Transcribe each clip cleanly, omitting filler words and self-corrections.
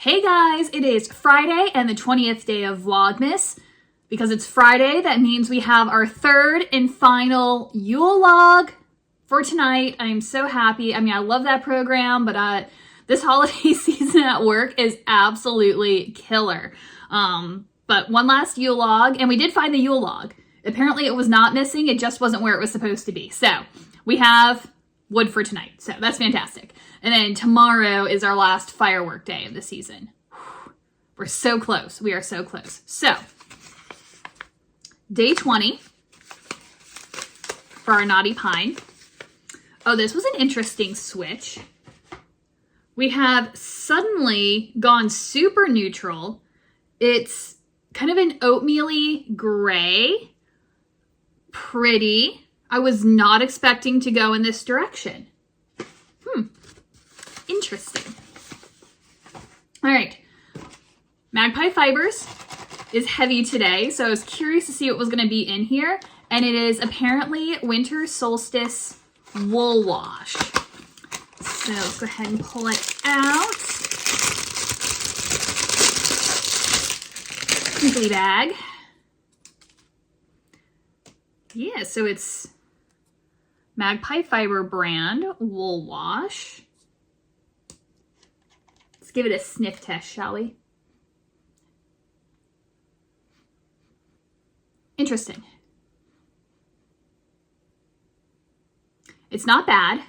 Hey guys, it is Friday and the 20th day of Vlogmas. Because it's Friday, that means we have our third and final Yule log for tonight. I'm so happy. I mean, I love that program, but this holiday season at work is absolutely killer. But one last Yule log, and we did find the Yule log. Apparently it was not missing, it just wasn't where it was supposed to be. So we have wood for tonight, so that's fantastic. And then tomorrow is our last firework day of the season. We're so close. We are so close. So, day 20 for our Naughty Pine. Oh, this was an interesting switch. We have suddenly gone super neutral. It's kind of an oatmeal-y gray. Pretty. I was not expecting to go in this direction. Interesting. All right. Magpie Fibers is heavy today, so I was curious to see what was going to be in here. And it is apparently Winter Solstice Wool Wash. So let's go ahead and pull it out. Crinkly bag. Yeah, so it's Magpie Fiber brand wool wash. Let's give it a sniff test, shall we? Interesting. It's not bad.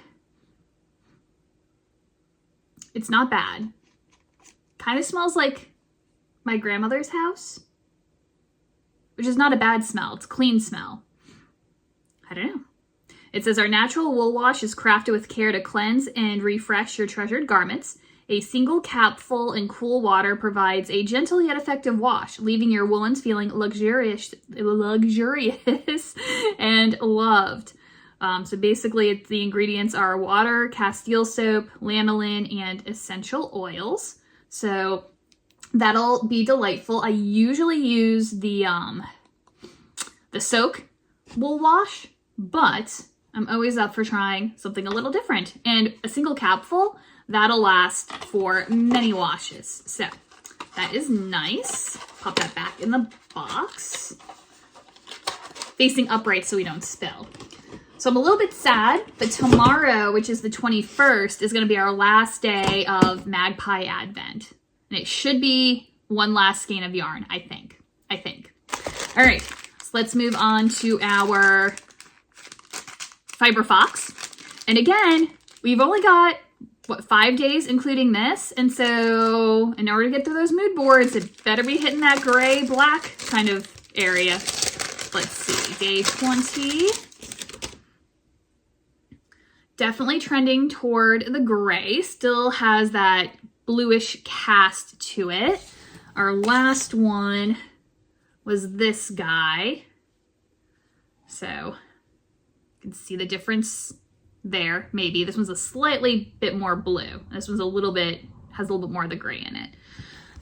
It's not bad. Kind of smells like my grandmother's house, which is not a bad smell. It's a clean smell. I don't know. It says our natural wool wash is crafted with care to cleanse and refresh your treasured garments. A single capful in cool water provides a gentle yet effective wash, leaving your woolens feeling luxurious and loved. So basically, the ingredients are water, Castile soap, lanolin, and essential oils. So that'll be delightful. I usually use the soak wool wash, but I'm always up for trying something a little different. And a single capful, that'll last for many washes. So that is nice. Pop that back in the box. Facing upright so we don't spill. So I'm a little bit sad, but tomorrow, which is the 21st, is going to be our last day of Magpie Advent. And it should be one last skein of yarn, I think. All right, so let's move on to our Fiber Fox. And again, we've only got, 5 days including this? And so in order to get through those mood boards, it better be hitting that gray black kind of area. Let's see, day 20. Definitely trending toward the gray. Still has that bluish cast to it. Our last one was this guy. So you can see the difference there, maybe. This one's a slightly bit more blue. This one's has a little bit more of the gray in it.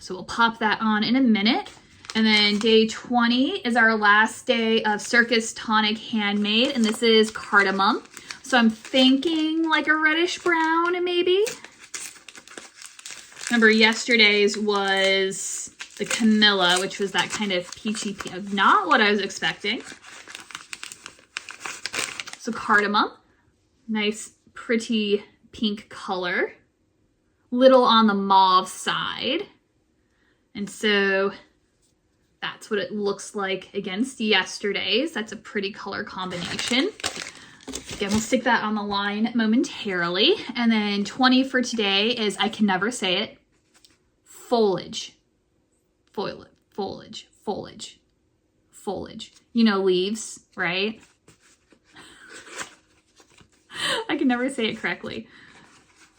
So we'll pop that on in a minute. And then day 20 is our last day of Circus Tonic Handmade, and this is cardamom. So I'm thinking like a reddish brown, maybe. Remember yesterday's was the Camilla, which was that kind of peachy, not what I was expecting. So cardamom, nice, pretty pink color. Little on the mauve side. And so that's what it looks like against yesterday's. That's a pretty color combination. Again, we'll stick that on the line momentarily. And then 20 for today is, I can never say it, foliage. Foliage. You know, leaves, right? I can never say it correctly.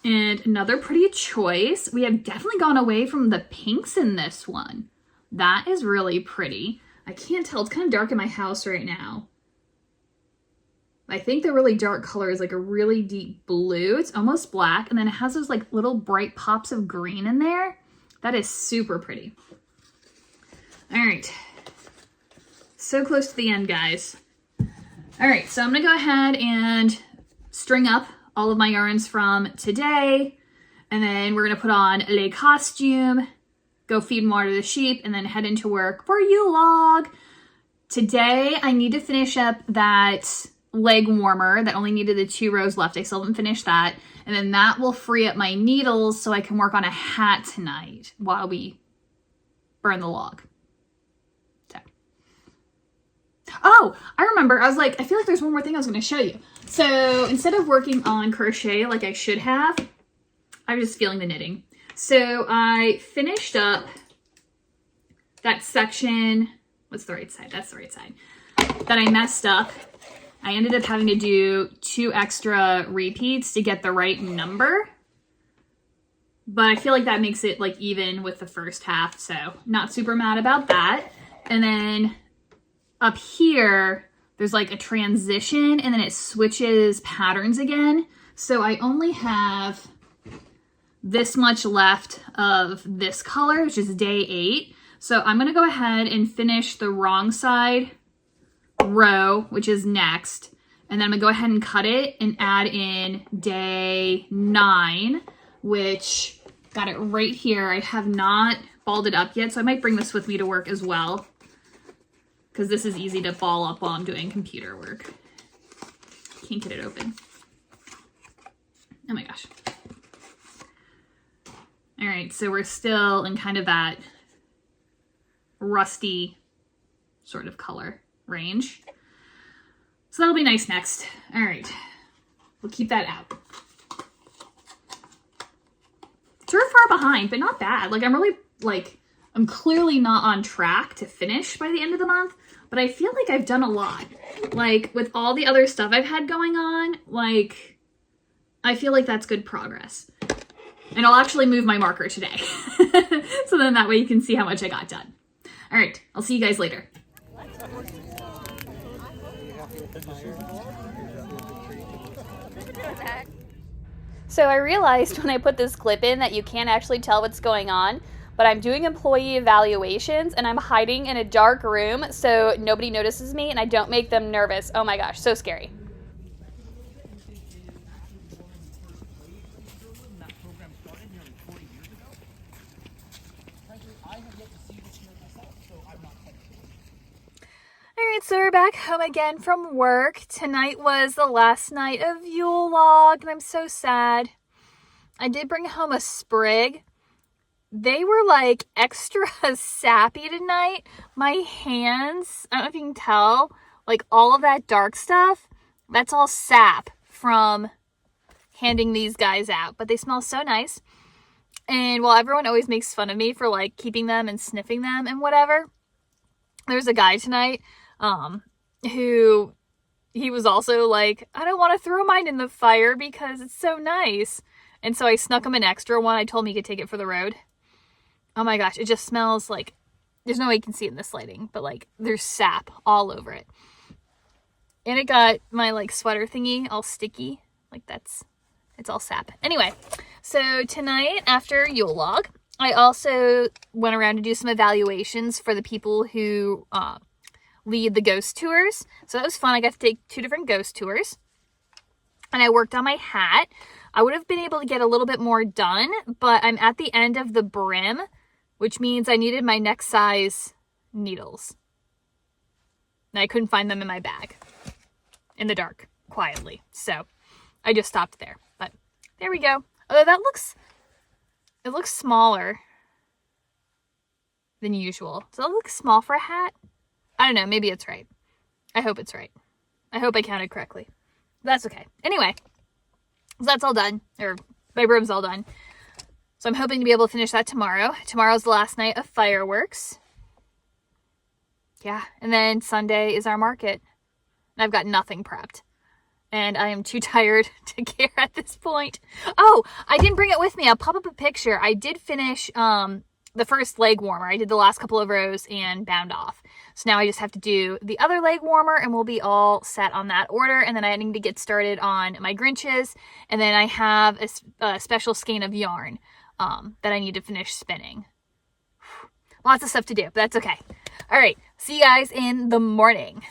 And another pretty choice. We have definitely gone away from the pinks in this one. That is really pretty. I can't tell. It's kind of dark in my house right now. I think the really dark color is like a really deep blue. It's almost black. And then it has those like little bright pops of green in there. That is super pretty. All right. So close to the end, guys. All right. So I'm going to go ahead and string up all of my yarns from today. And then we're gonna put on a costume, go feed and water the sheep, and then head into work for Yule log. Today, I need to finish up that leg warmer that only needed the 2 rows left. I still haven't finished that. And then that will free up my needles so I can work on a hat tonight while we burn the log. So. Oh, I remember. I was like, I feel like there's one more thing I was going to show you. So instead of working on crochet like I should have, I was just feeling the knitting. So I finished up that section. What's the right side? That's the right side. That I messed up. I ended up having to do 2 extra repeats to get the right number. But I feel like that makes it like even with the first half. So not super mad about that. And then up here, there's like a transition and then it switches patterns again. So I only have this much left of this color, which is day 8. So I'm going to go ahead and finish the wrong side row, which is next. And then I'm going to go ahead and cut it and add in day 9, which got it right here. I have not balled it up yet, so I might bring this with me to work as well, because this is easy to ball up while I'm doing computer work. Can't get it open. Oh my gosh. All right, so we're still in kind of that rusty sort of color range. So that'll be nice next. All right, we'll keep that out. Sort of far behind, but not bad. Like I'm clearly not on track to finish by the end of the month, but I feel like I've done a lot. Like with all the other stuff I've had going on, like I feel like that's good progress. And I'll actually move my marker today. So then that way you can see how much I got done. All right, I'll see you guys later. So I realized when I put this clip in that you can't actually tell what's going on, but I'm doing employee evaluations and I'm hiding in a dark room so nobody notices me and I don't make them nervous. Oh my gosh, so scary. Alright, so we're back home again from work. Tonight was the last night of Yule log, and I'm so sad. I did bring home a sprig. They were like extra sappy tonight. My hands, I don't know if you can tell, like all of that dark stuff, that's all sap from handing these guys out. But they smell so nice. And while everyone always makes fun of me for like keeping them and sniffing them and whatever, there's a guy tonight who he was also like, I don't want to throw mine in the fire because it's so nice. And so I snuck him an extra one. I told him he could take it for the road. Oh my gosh, it just smells like, there's no way you can see it in this lighting, but like there's sap all over it. And it got my like sweater thingy all sticky. Like it's all sap. Anyway, so tonight after Yule log, I also went around to do some evaluations for the people who lead the ghost tours. So that was fun. I got to take 2 different ghost tours. And I worked on my hat. I would have been able to get a little bit more done, but I'm at the end of the brim, which means I needed my next size needles. And I couldn't find them in my bag in the dark, quietly. So I just stopped there. But there we go. Although it looks smaller than usual. Does that look small for a hat? I don't know. Maybe it's right. I hope it's right. I hope I counted correctly. That's okay. Anyway, so that's all done. Or my brim's all done. So I'm hoping to be able to finish that tomorrow. Tomorrow's the last night of fireworks. Yeah. And then Sunday is our market. And I've got nothing prepped. And I am too tired to care at this point. Oh, I didn't bring it with me. I'll pop up a picture. I did finish the first leg warmer. I did the last couple of rows and bound off. So now I just have to do the other leg warmer and we'll be all set on that order. And then I need to get started on my Grinches. And then I have a special skein of yarn that I need to finish spinning. Lots of stuff to do, but that's okay. All right. See you guys in the morning.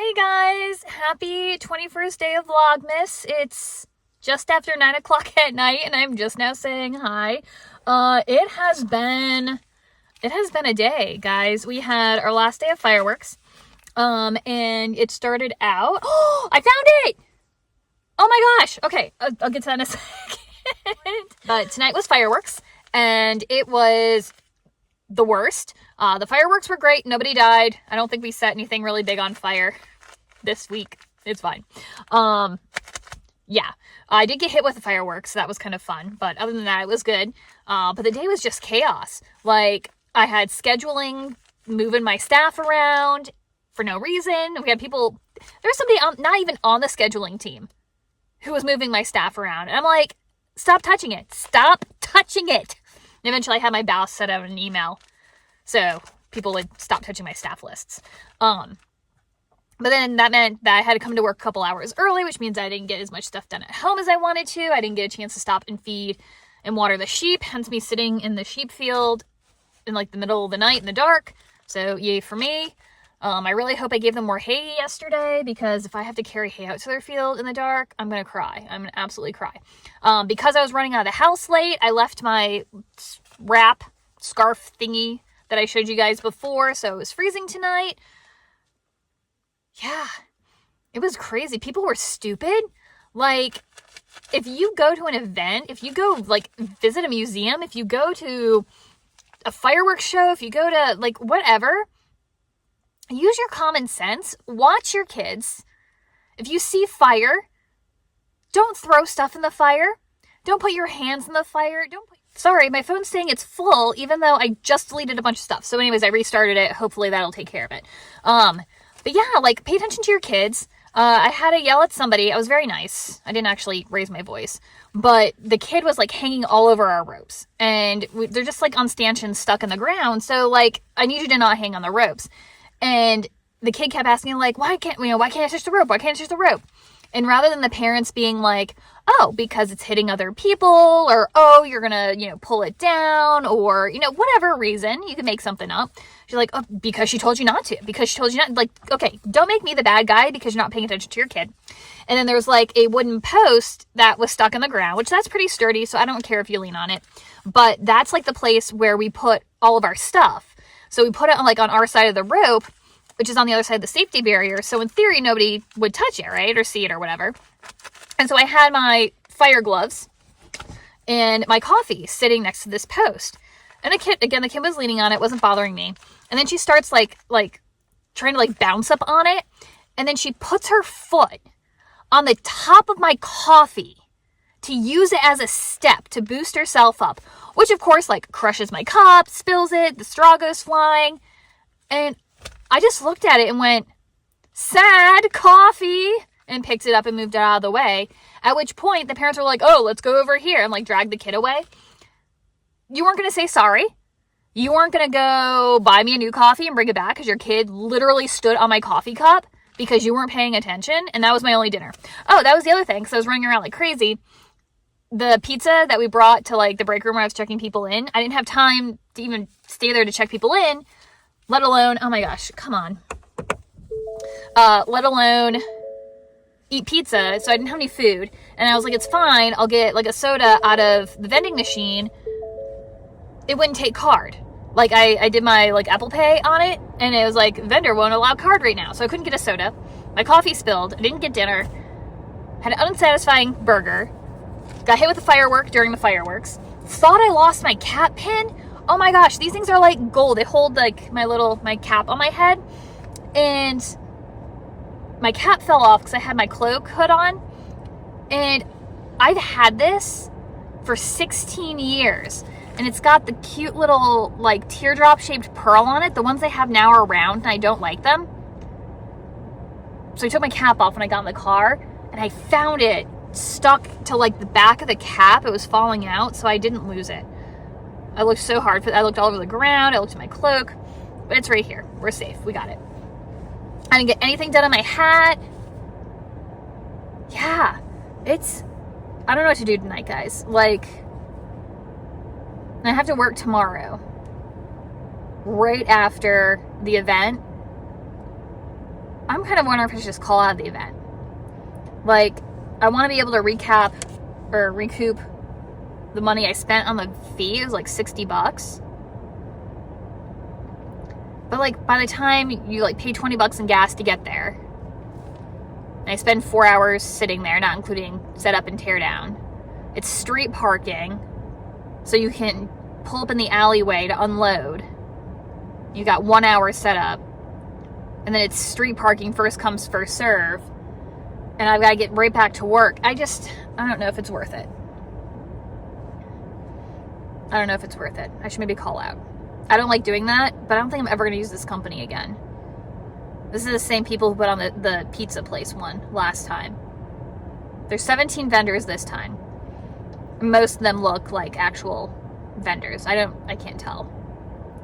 Hey guys, happy 21st day of Vlogmas. It's just after 9 o'clock at night and I'm just now saying hi. It has been a day, guys. We had our last day of fireworks. And it started out, oh, I found it! Oh my gosh! Okay, I'll get to that in a second. But tonight was fireworks and it was the worst. The fireworks were great. Nobody died. I don't think we set anything really big on fire this week. It's fine. Yeah, I did get hit with the fireworks. So that was kind of fun. But other than that, it was good. But the day was just chaos. Like, I had scheduling, moving my staff around for no reason. We had people, there was somebody not even on the scheduling team who was moving my staff around. And I'm like, stop touching it. Stop touching it. And eventually I had my boss set out an email so people would stop touching my staff lists. But then that meant that I had to come to work a couple hours early, which means I didn't get as much stuff done at home as I wanted to. I didn't get a chance to stop and feed and water the sheep, hence me sitting in the sheep field in like the middle of the night in the dark. So yay for me. I really hope I gave them more hay yesterday, because if I have to carry hay out to their field in the dark, I'm going to cry. I'm going to absolutely cry. Because I was running out of the house late, I left my wrap scarf thingy that I showed you guys before, so it was freezing tonight. Yeah, it was crazy. People were stupid. Like, if you go to an event, if you go, like, visit a museum, if you go to a fireworks show, if you go to, like, whatever, use your common sense. Watch your kids. If you see fire, don't throw stuff in the fire. Don't put your hands in the fire. Sorry, my phone's saying it's full, even though I just deleted a bunch of stuff. So anyways, I restarted it. Hopefully that'll take care of it. But yeah, like, pay attention to your kids. I had to yell at somebody. I was very nice. I didn't actually raise my voice. But the kid was, like, hanging all over our ropes. And they're just, like, on stanchions stuck in the ground. So, like, I need you to not hang on the ropes. And the kid kept asking, like, why can't I touch the rope? Why can't I touch the rope? And rather than the parents being like, oh, because it's hitting other people, or, oh, you're gonna, pull it down, or, whatever reason, you can make something up. She's like, oh, because she told you not to. Because she told you not, like, okay, don't make me the bad guy because you're not paying attention to your kid. And then there was, like, a wooden post that was stuck in the ground, which that's pretty sturdy, so I don't care if you lean on it. But that's, like, the place where we put all of our stuff. So we put it on, like, on our side of the rope, which is on the other side of the safety barrier. So in theory, nobody would touch it, right? Or see it or whatever. And so I had my fire gloves and my coffee sitting next to this post. And the kid was leaning on it, wasn't bothering me. And then she starts like trying to like bounce up on it. And then she puts her foot on the top of my coffee to use it as a step to boost herself up, which of course like crushes my cup, spills it, the straw goes flying. And I just looked at it and went, sad coffee, and picked it up and moved it out of the way. At which point the parents were like, oh, let's go over here, and like dragged the kid away. You weren't going to say sorry. You weren't going to go buy me a new coffee and bring it back because your kid literally stood on my coffee cup because you weren't paying attention. And that was my only dinner. Oh, that was the other thing. So I was running around like crazy. The pizza that we brought to like the break room where I was checking people in, I didn't have time to even stay there to check people in. Let alone, oh my gosh, come on. Let alone eat pizza. So I didn't have any food. And I was like, it's fine. I'll get like a soda out of the vending machine. It wouldn't take card. Like I did my like Apple Pay on it. And it was like, vendor won't allow card right now. So I couldn't get a soda. My coffee spilled. I didn't get dinner. Had an unsatisfying burger. Got hit with a firework during the fireworks. Thought I lost my cap pin. Oh my gosh, these things are like gold. They hold like my cap on my head. And my cap fell off because I had my cloak hood on. And I've had this for 16 years. And it's got the cute little like teardrop shaped pearl on it. The ones they have now are round and I don't like them. So I took my cap off when I got in the car. And I found it stuck to like the back of the cap. It was falling out, so I didn't lose it. I looked so hard. I looked all over the ground. I looked at my cloak. But it's right here. We're safe. We got it. I didn't get anything done on my hat. Yeah. I don't know what to do tonight, guys. Like, I have to work tomorrow. Right after the event. I'm kind of wondering if I should just call out the event. Like, I want to be able to recap or recoup the money I spent on the fee. It was like $60. But like, by the time you like pay $20 in gas to get there, and I spend 4 hours sitting there, not including setup and tear down. It's street parking, so you can pull up in the alleyway to unload. You got 1 hour set up, and then it's street parking, first comes, first serve. And I've got to get right back to work. I don't know if it's worth it. I don't know if it's worth it. I should maybe call out. I don't like doing that, but I don't think I'm ever going to use this company again. This is the same people who put on the pizza place one last time. There's 17 vendors this time. Most of them look like actual vendors. I can't tell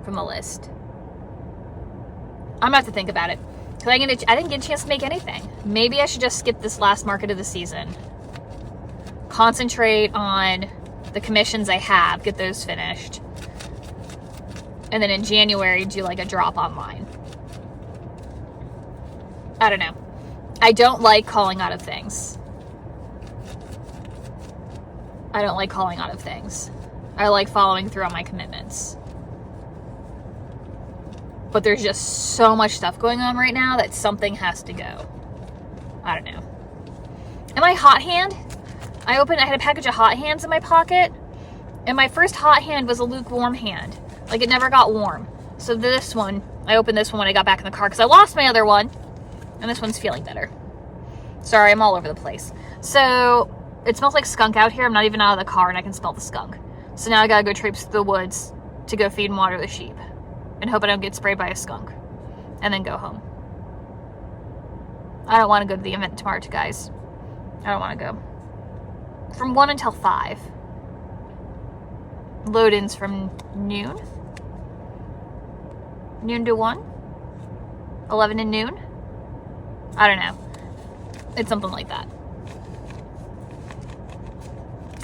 from the list. I'm gonna have to think about it. Because I didn't get a chance to make anything. Maybe I should just skip this last market of the season. Concentrate on the commissions I have, get those finished. And then in January, do like a drop online. I don't know. I don't like calling out of things. I don't like calling out of things. I like following through on my commitments. But there's just so much stuff going on right now that something has to go. I don't know. And my hot hand, I had a package of hot hands in my pocket, and my first hot hand was a lukewarm hand. Like, it never got warm. So this one, I opened this one when I got back in the car because I lost my other one, and this one's feeling better. Sorry, I'm all over the place. So it smells like skunk out here. I'm not even out of the car, and I can smell the skunk. So now I gotta go traipse through the woods to go feed and water the sheep and hope I don't get sprayed by a skunk, and then go home. I don't want to go to the event tomorrow, guys. I don't want to go. From 1 until 5. Load-ins from noon. Noon to 1. 11 to noon. I don't know. It's something like that.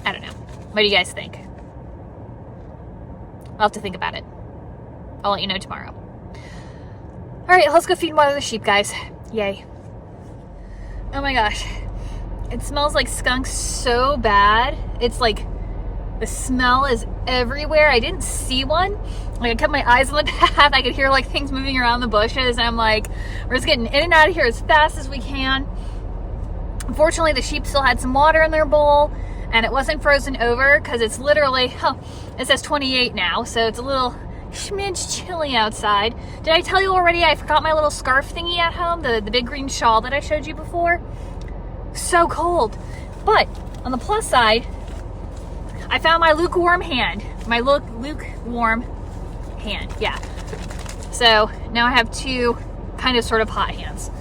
I don't know. What do you guys think? I'll have to think about it. I'll let you know tomorrow. Alright, let's go feed and water the sheep, guys. Yay. Oh my gosh. It smells like skunk so bad. It's like, the smell is everywhere. I didn't see one. Like, I kept my eyes on the path. I could hear like things moving around the bushes. And I'm like, we're just getting in and out of here as fast as we can. Unfortunately, the sheep still had some water in their bowl. And it wasn't frozen over because it's literally, it says 28 now. So it's a little schmidge chilly outside. Did I tell you already I forgot my little scarf thingy at home? The big green shawl that I showed you before? So cold. But on the plus side, I found my lukewarm hand. My lukewarm hand, yeah. So now I have two kind of sort of hot hands.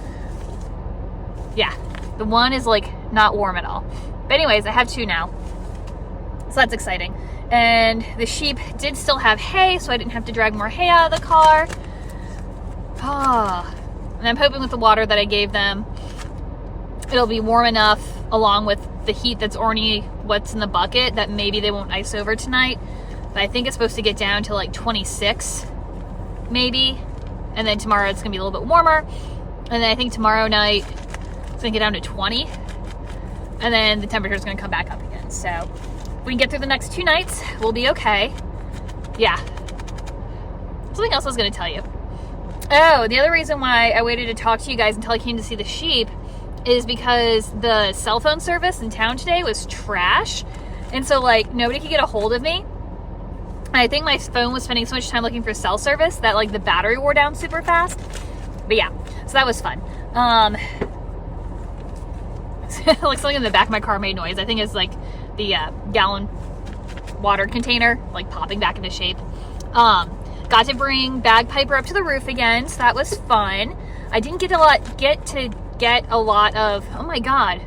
Yeah, the one is like not warm at all. But anyways, I have two now. So that's exciting. And the sheep did still have hay, so I didn't have to drag more hay out of the car. And I'm hoping with the water that I gave them, it'll be warm enough along with the heat that's already what's in the bucket that maybe they won't ice over tonight. But I think it's supposed to get down to like 26 maybe. And then tomorrow it's gonna be a little bit warmer. And then I think tomorrow night it's gonna get down to 20. And then the temperature's gonna come back up again. So if we can get through the next 2 nights, we'll be okay. Yeah. Something else I was gonna tell you. Oh, the other reason why I waited to talk to you guys until I came to see the sheep is because the cell phone service in town today was trash. And so like nobody could get a hold of me. And I think my phone was spending so much time looking for cell service that like the battery wore down super fast. But yeah, so that was fun. Like something in the back of my car made noise. I think it's like the gallon water container like popping back into shape. Got to bring Bagpiper up to the roof again, so that was fun. I didn't get a lot of, oh my god,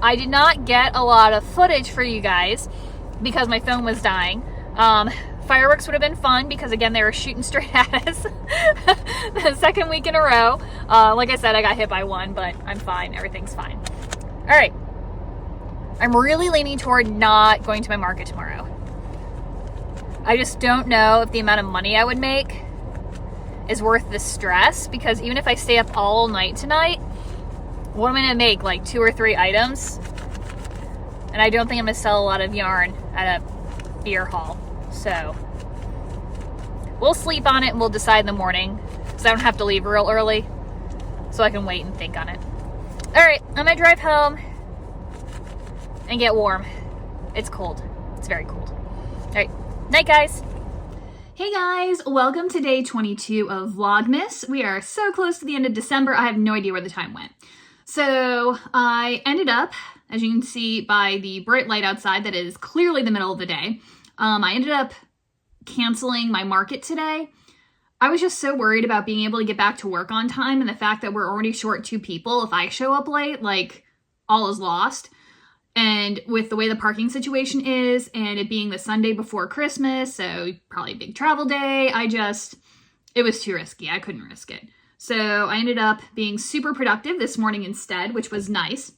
I did not get a lot of footage for you guys because my phone was dying. Fireworks would have been fun because again they were shooting straight at us the second week in a row. Like I said, I got hit by one, but I'm fine. Everything's fine. All right, I'm really leaning toward not going to my market tomorrow. I just don't know if the amount of money I would make is worth the stress, because even if I stay up all night tonight, what am I gonna make, like 2 or 3 items? And I don't think I'm gonna sell a lot of yarn at a beer hall. So we'll sleep on it and we'll decide in the morning, because I don't have to leave real early, so I can wait and think on it. All right, I'm gonna drive home and get warm. It's cold. It's very cold. All right, night guys. Hey guys, welcome to day 22 of Vlogmas. We are so close to the end of December, I have no idea where the time went. So I ended up, as you can see by the bright light outside, that is clearly the middle of the day, I ended up canceling my market today. I was just so worried about being able to get back to work on time, and the fact that we're already short 2 people. If I show up late, like, all is lost. And with the way the parking situation is, and it being the Sunday before Christmas, so probably a big travel day, it was too risky. I couldn't risk it. So I ended up being super productive this morning instead, which was nice.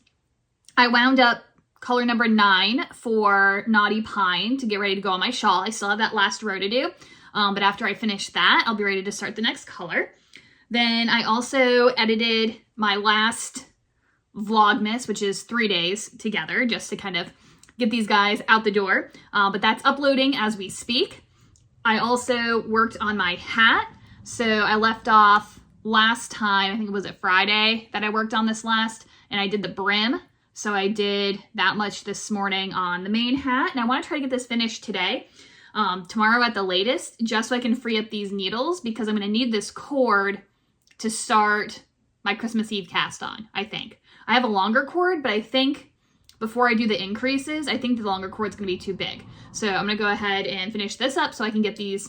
I wound up color number 9 for Naughty Pine to get ready to go on my shawl. I still have that last row to do, but after I finish that, I'll be ready to start the next color. Then I also edited my last Vlogmas, which is 3 days together, just to kind of get these guys out the door, but that's uploading as we speak. I also worked on my hat, so I left off last time, I think it was Friday that I worked on this last, and I did the brim, so I did that much this morning on the main hat, and I want to try to get this finished today, tomorrow at the latest, just so I can free up these needles, because I'm going to need this cord to start my Christmas Eve cast on, I think. I have a longer cord, but I think before I do the increases, I think the longer cord's gonna be too big. So I'm gonna go ahead and finish this up so I can get these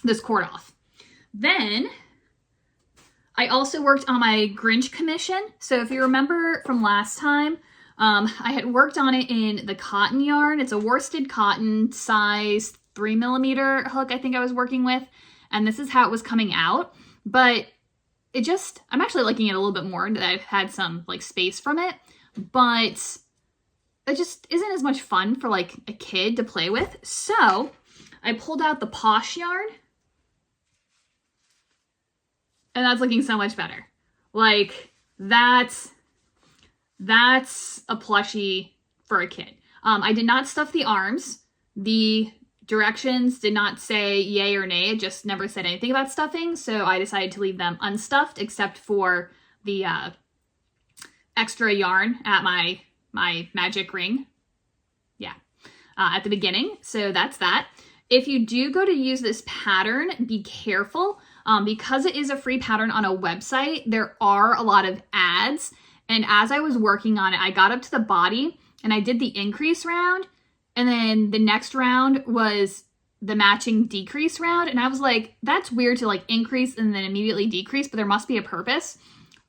this cord off. Then I also worked on my Grinch commission. So if you remember from last time, I had worked on it in the cotton yarn. It's a worsted cotton size 3mm hook I think I was working with, and this is how it was coming out. But I'm actually liking it a little bit more, that I've had some like space from it, but it just isn't as much fun for like a kid to play with. So I pulled out the Posh yarn, and that's looking so much better. Like that's a plushie for a kid. I did not stuff the arms. The directions did not say yay or nay. It just never said anything about stuffing, so I decided to leave them unstuffed except for the extra yarn at my magic ring. Yeah, at the beginning. So that's that. If you do go to use this pattern, be careful. Because it is a free pattern on a website, there are a lot of ads, and as I was working on it, I got up to the body and I did the increase round, and then the next round was the matching decrease round. And I was like, that's weird to like increase and then immediately decrease, but there must be a purpose.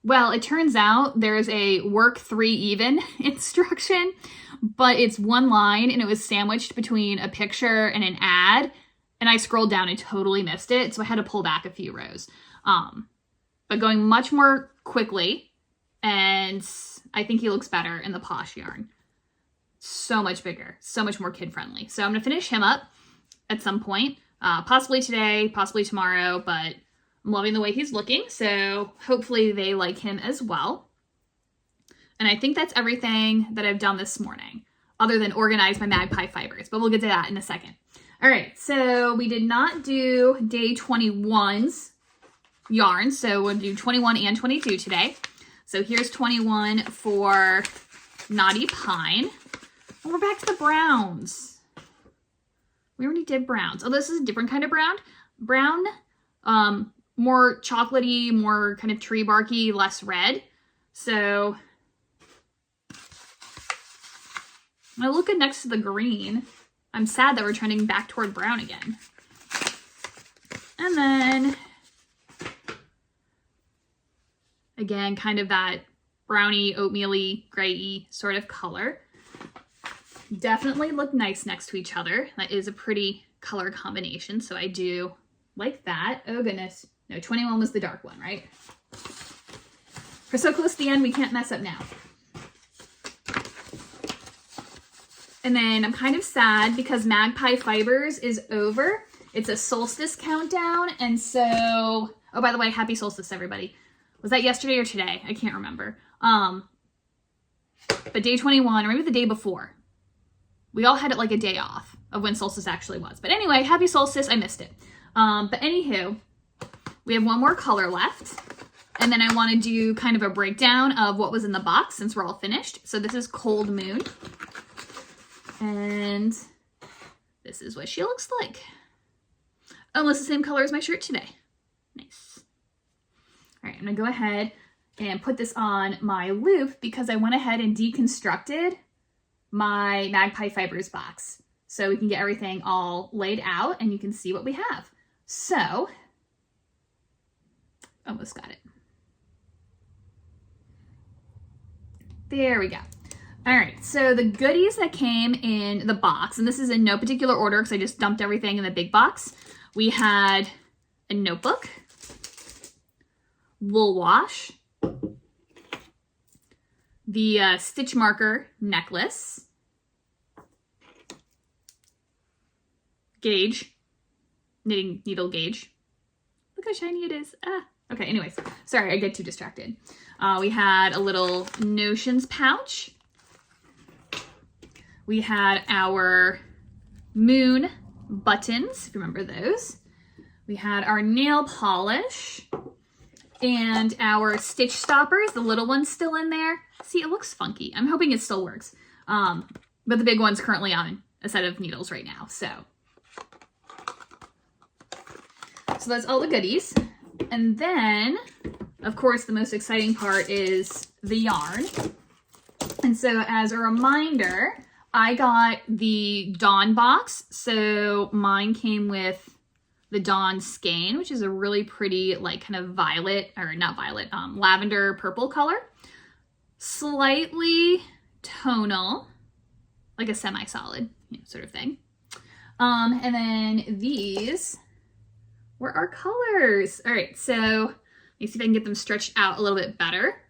Well, it turns out there's a work 3 even instruction, but it's one line and it was sandwiched between a picture and an ad. And I scrolled down and totally missed it. So I had to pull back a few rows. But going much more quickly, and I think he looks better in the Posh yarn. So much bigger, so much more kid-friendly. So I'm gonna finish him up at some point, possibly today, possibly tomorrow, but I'm loving the way he's looking, so hopefully they like him as well. And I think that's everything that I've done this morning, other than organize my magpie fibers, but we'll get to that in a second. All right, so we did not do day 21's yarn, so we'll do 21 and 22 today. So here's 21 for Naughty Pine. And we're back to the browns. We already did browns. Oh, this is a different kind of brown. Brown, more chocolatey, more kind of tree barky, less red. So I look good next to the green. I'm sad that we're trending back toward brown again. And then, again, kind of that browny, oatmeal-y, gray-y sort of color. Definitely look nice next to each other. That is a pretty color combination, so I do like that. Oh goodness. No, 21 was the dark one, right? We're so close to the end, we can't mess up now. And then I'm kind of sad because Magpie Fibers is over, It's a solstice countdown. And so, oh, by the way, happy solstice, everybody. Was that yesterday or today? I can't remember. But day 21, or maybe the day before. We all had it like a day off of when solstice actually was. But anyway, happy solstice. I missed it. But anywho, we have one more color left. And then I want to do kind of a breakdown of what was in the box since we're all finished. So this is Cold Moon. And this is what she looks like. Almost the same color as my shirt today. Nice. All right, I'm going to go ahead and put this on my loop because I went ahead and deconstructed my Magpie Fibers box. So we can get everything all laid out and you can see what we have. So, almost got it. There we go. All right, so the goodies that came in the box, and this is in no particular order because I just dumped everything in the big box. We had a notebook, wool wash, the stitch marker necklace, gauge, knitting needle gauge. Look how shiny it is. Ah. Okay, anyways, sorry, I get too distracted. We had a little notions pouch. We had our moon buttons, if you remember those. We had our nail polish and our stitch stoppers. The little one's still in there. See, it looks funky. I'm hoping it still works. But the big one's currently on a set of needles right now, so that's all the goodies. And then, of course, the most exciting part is the yarn. And so as a reminder, I got the Dawn box. So mine came with the Dawn skein, which is a really pretty, like, kind of violet, or not violet, lavender purple color. Slightly tonal, like a semi-solid, sort of thing. And then these were our colors. All right, so let me see if I can get them stretched out a little bit better.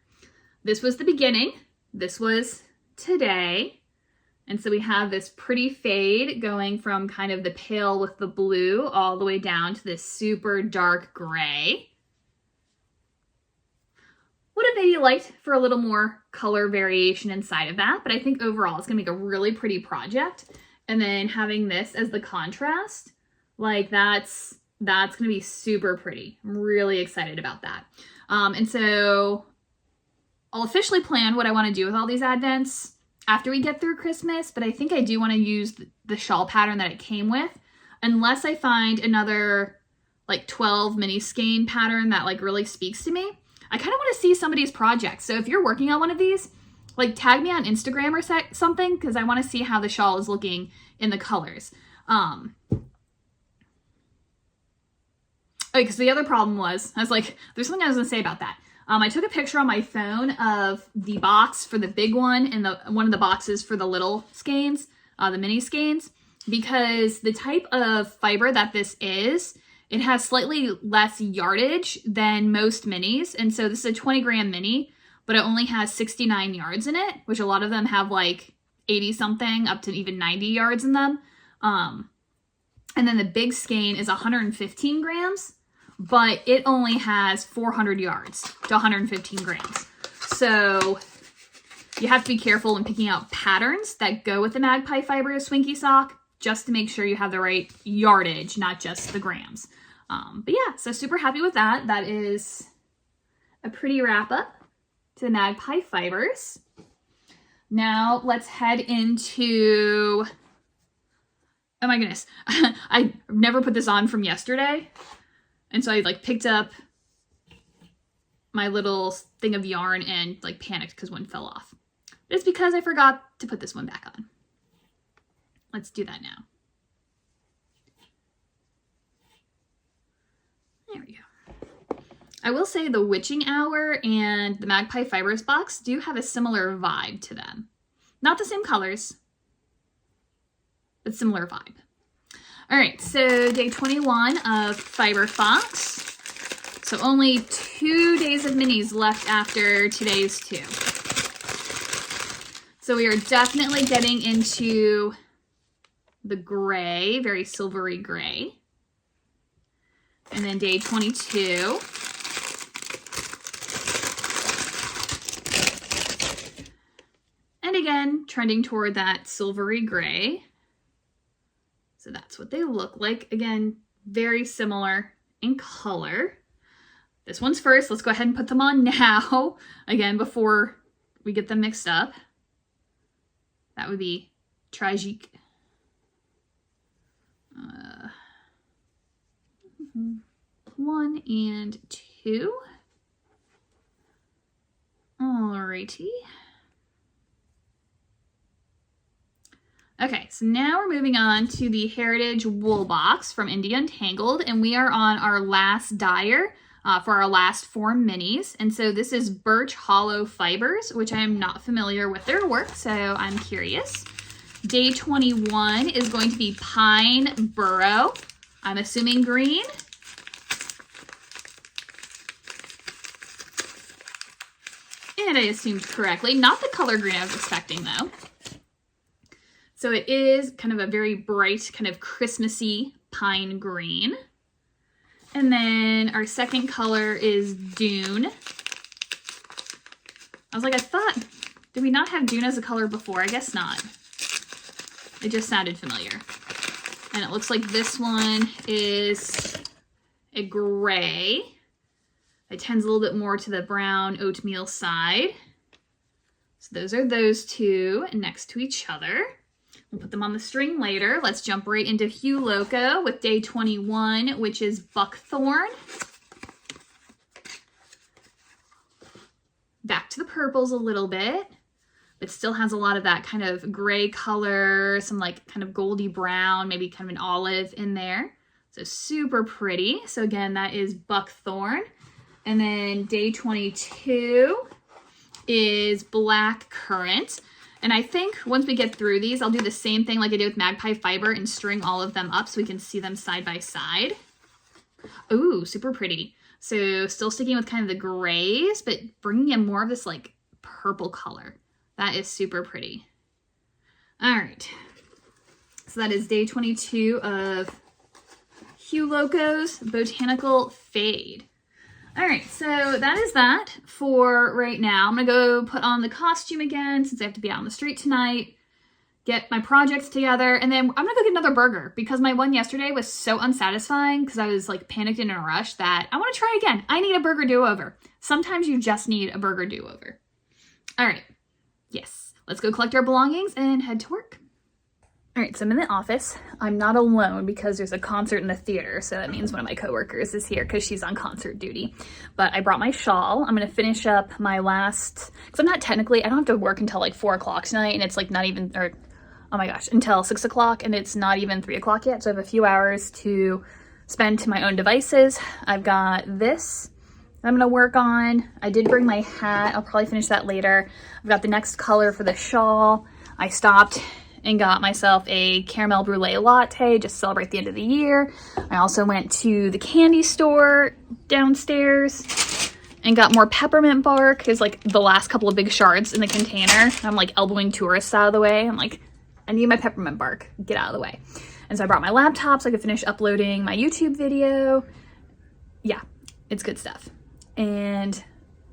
This was the beginning. This was today. And so we have this pretty fade going from kind of the pale with the blue all the way down to this super dark gray. Would have maybe liked for a little more color variation inside of that, but I think overall it's gonna make a really pretty project. And then having this as the contrast, like that's gonna be super pretty. I'm really excited about that. And so I'll officially plan what I wanna do with all these advents after we get through Christmas, but I think I do wanna use the shawl pattern that it came with, unless I find another like 12 mini skein pattern that like really speaks to me. I kind of want to see somebody's projects. So if you're working on one of these, like tag me on Instagram or something, because I want to see how the shawl is looking in the colors. Because the other problem was, I was like, there's something I was going to say about that. I took a picture on my phone of the box for the big one and one of the boxes for the little skeins, the mini skeins, because the type of fiber that this is, it has slightly less yardage than most minis. And so this is a 20 gram mini, but it only has 69 yards in it, which a lot of them have like 80 something up to even 90 yards in them. And then the big skein is 115 grams, but it only has 400 yards to 115 grams. So you have to be careful when picking out patterns that go with the Magpie Fiber Swinky sock, just to make sure you have the right yardage, not just the grams. But yeah, so super happy with that. That is a pretty wrap up to the Magpie Fibers. Now let's head into, oh my goodness, I never put this on from yesterday. And so I like picked up my little thing of yarn and like panicked because one fell off. But it's because I forgot to put this one back on. Let's do that now. There we go. I will say the Witching Hour and the Magpie Fibers box do have a similar vibe to them. Not the same colors, but similar vibe. All right, so day 21 of Fiber Fox. So only 2 days of minis left after today's 2. So we are definitely getting into the gray, very silvery gray. And then day 22. And again, trending toward that silvery gray. So that's what they look like. Again, very similar in color. This one's first. Let's go ahead and put them on now. Again, before we get them mixed up. That would be tragique. 1 and 2. Alrighty. Okay, so now we're moving on to the Heritage Wool Box from India Untangled, and we are on our last dyer for our last 4 minis. And so this is Birch Hollow Fibers, which I am not familiar with their work, so I'm curious. Day 21 is going to be Pine Burrow. I'm assuming green. And I assumed correctly. Not the color green I was expecting, though. So it is kind of a very bright, kind of Christmassy pine green. And then our second color is Dune. I was like, I thought, did we not have Dune as a color before? I guess not. It just sounded familiar. And it looks like this one is a gray. It tends a little bit more to the brown oatmeal side. So those are those two next to each other. We'll put them on the string later. Let's jump right into Hue Loco with day 21, which is Buckthorn. Back to the purples a little bit, but still has a lot of that kind of gray color, some like kind of goldy brown, maybe kind of an olive in there. So super pretty. So again, that is Buckthorn. And then day 22 is Black Currant. And I think once we get through these, I'll do the same thing like I did with Magpie Fiber and string all of them up so we can see them side by side. Ooh, super pretty. So still sticking with kind of the grays, but bringing in more of this like purple color. That is super pretty. All right. So that is day 22 of Hue Loco's Botanical Fade. All right, so that is that for right now. I'm gonna go put on the costume again since I have to be out on the street tonight, get my projects together, and then I'm gonna go get another burger because my one yesterday was so unsatisfying because I was like panicked and in a rush that I wanna try again. I need a burger do-over. Sometimes you just need a burger do-over. All right, yes, let's go collect our belongings and head to work. All right, so I'm in the office. I'm not alone because there's a concert in the theater, so that means one of my coworkers is here because she's on concert duty. But I brought my shawl. I'm gonna finish up my last, because I don't have to work until like 4 o'clock tonight, and it's like not even, or oh my gosh, until 6 o'clock, and it's not even 3 o'clock yet, so I have a few hours to spend to my own devices. I've got this I'm gonna work on. I did bring my hat. I'll probably finish that later. I've got the next color for the shawl. I stopped and got myself a caramel brulee latte just to celebrate the end of the year. I also went to the candy store downstairs and got more peppermint bark. There's like the last couple of big shards in the container. I'm like elbowing tourists out of the way. I'm like, I need my peppermint bark, get out of the way. And so I brought my laptop so I could finish uploading my YouTube video. Yeah, it's good stuff. And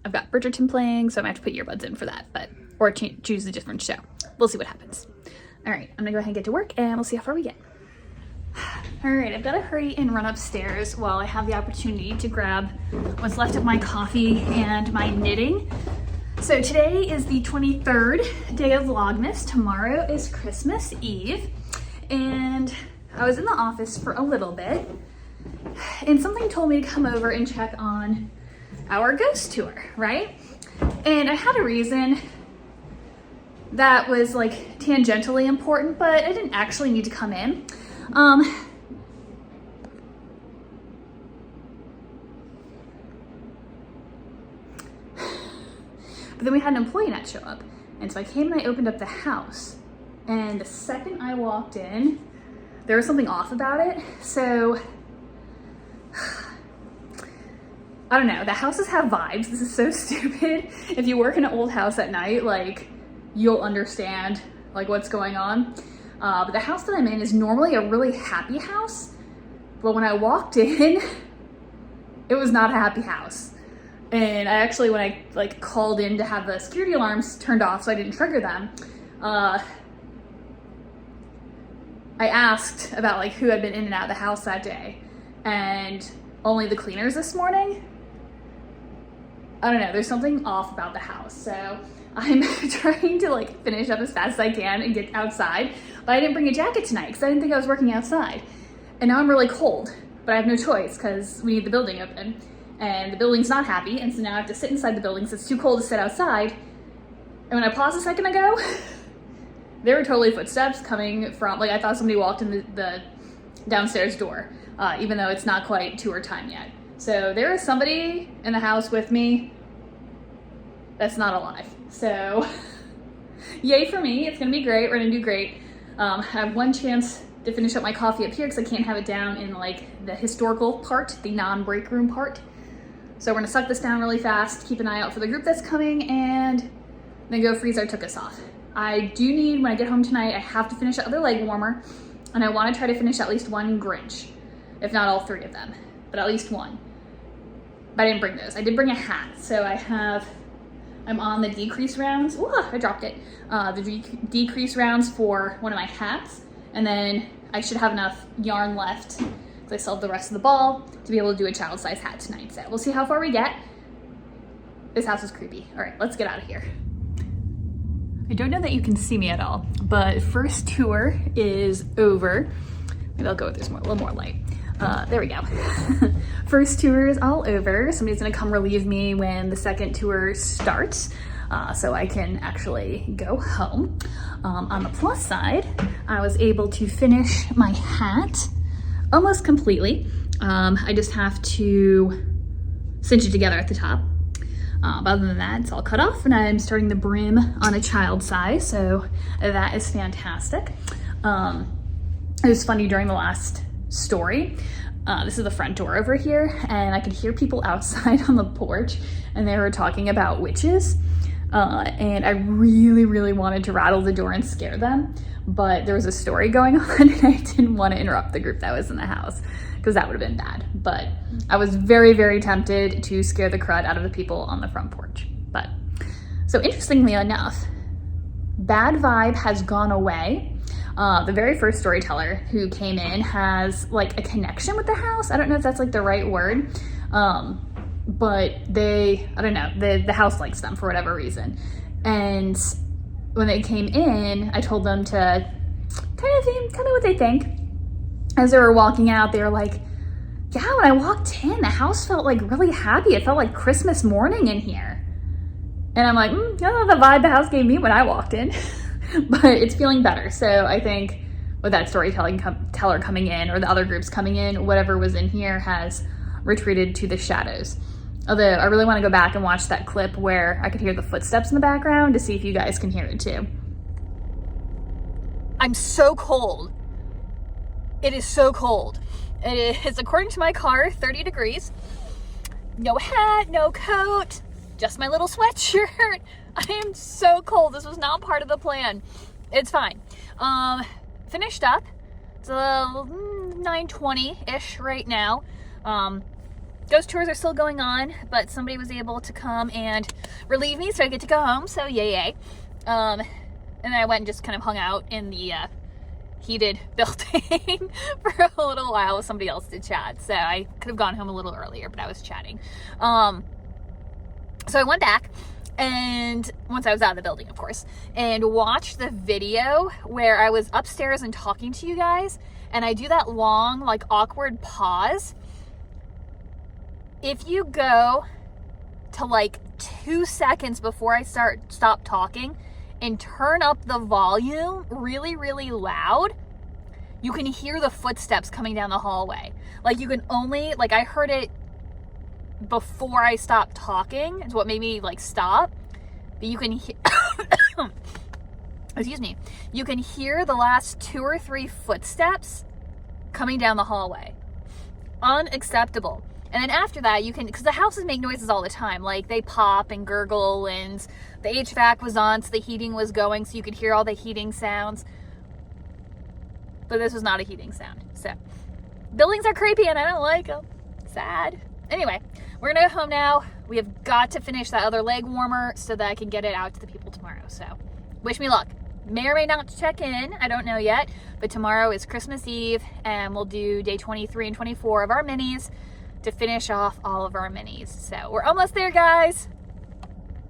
I've got Bridgerton playing, so I might have to put earbuds in for that, or choose a different show. We'll see what happens. All right, I'm gonna go ahead and get to work and we'll see how far we get. All right, I've got to hurry and run upstairs while I have the opportunity to grab what's left of my coffee and my knitting. So today is the 23rd day of Vlogmas. Tomorrow is Christmas Eve. And I was in the office for a little bit and something told me to come over and check on our ghost tour, right? And I had a reason that was like tangentially important, but I didn't actually need to come in. But then we had an employee not show up. And so I came and I opened up the house. And the second I walked in, there was something off about it. So, I don't know, the houses have vibes. This is so stupid. If you work in an old house at night, like, you'll understand like what's going on. But the house that I'm in is normally a really happy house. But when I walked in, It was not a happy house. And I actually, when I like called in to have the security alarms turned off so I didn't trigger them, I asked about like who had been in and out of the house that day, and only the cleaners this morning. I don't know, there's something off about the house. So I'm trying to like finish up as fast as I can and get outside, but I didn't bring a jacket tonight because I didn't think I was working outside. And now I'm really cold, but I have no choice because we need the building open. And the building's not happy, and so now I have to sit inside the building because it's too cold to sit outside. And when I paused a second ago, there were totally footsteps coming from, like I thought somebody walked in the downstairs door, even though it's not quite tour time yet. So there is somebody in the house with me that's not alive. So yay for me, it's gonna be great, we're gonna do great. I have one chance to finish up my coffee up here because I can't have it down in like the historical part, the non-break room part. So we're gonna suck this down really fast, keep an eye out for the group that's coming, and then go freeze our took us off. I do need, when I get home tonight, I have to finish the other leg warmer, and I wanna try to finish at least one Grinch, if not all three of them, but at least one. But I didn't bring those. I did bring a hat, so I'm on the decrease rounds. Ooh, I dropped it. The decrease rounds for one of my hats, and then I should have enough yarn left because I still have the rest of the ball to be able to do a child-size hat tonight. So we'll see how far we get. This house is creepy. All right, let's get out of here. I don't know that you can see me at all, but first tour is over. Maybe I'll go with this a little more light. There we go. First tour is all over. Somebody's gonna come relieve me when the second tour starts, so I can actually go home. On the plus side, I was able to finish my hat almost completely. I just have to cinch it together at the top. But other than that, it's all cut off, and I'm starting the brim on a child size, so that is fantastic. It was funny during the last story. This is the front door over here, and I could hear people outside on the porch, and they were talking about witches. And I really, really wanted to rattle the door and scare them, but there was a story going on, and I didn't want to interrupt the group that was in the house because that would have been bad. But I was very, very tempted to scare the crud out of the people on the front porch. But so interestingly enough, bad vibe has gone away. The very first storyteller who came in has like a connection with the house. I don't know if that's like the right word, but I don't know, the house likes them for whatever reason. And when they came in, I told them to kind of what they think. As they were walking out, they were like, yeah, when I walked in, the house felt like really happy. It felt like Christmas morning in here. And I'm like, I don't know the vibe the house gave me when I walked in. But it's feeling better. So I think with that teller coming in, or the other groups coming in, whatever was in here has retreated to the shadows. Although I really want to go back and watch that clip where I could hear the footsteps in the background to see if you guys can hear it too. I'm so cold. It is so cold. It is, according to my car, 30 degrees. No hat, no coat, just my little sweatshirt. I am so cold. This was not part of the plan. It's fine. Finished up. It's 9:20-ish right now. Ghost tours are still going on, but somebody was able to come and relieve me, so I get to go home, so yay. And then I went and just kind of hung out in the heated building for a little while with somebody else to chat. So I could have gone home a little earlier, but I was chatting. So I went back, and once I was out of the building, of course, and watched the video where I was upstairs and talking to you guys, and I do that long, like, awkward pause. If you go to like 2 seconds before I stop talking and turn up the volume really, really loud, you can hear the footsteps coming down the hallway. Like, you can only, like, I heard it before I stopped talking. It's what made me like stop. But you can hear, excuse me, you can hear the last 2 or 3 footsteps coming down the hallway. Unacceptable. And then after that, you can, because the houses make noises all the time, like they pop and gurgle, and the HVAC was on, so the heating was going, so you could hear all the heating sounds. But this was not a heating sound. So buildings are creepy and I don't like them. Sad. anyway, we're gonna go home now. We have got to finish that other leg warmer so that I can get it out to the people tomorrow. So wish me luck. May or may not check in, I don't know yet, but tomorrow is Christmas Eve and we'll do day 23 and 24 of our minis to finish off all of our minis. So we're almost there, guys.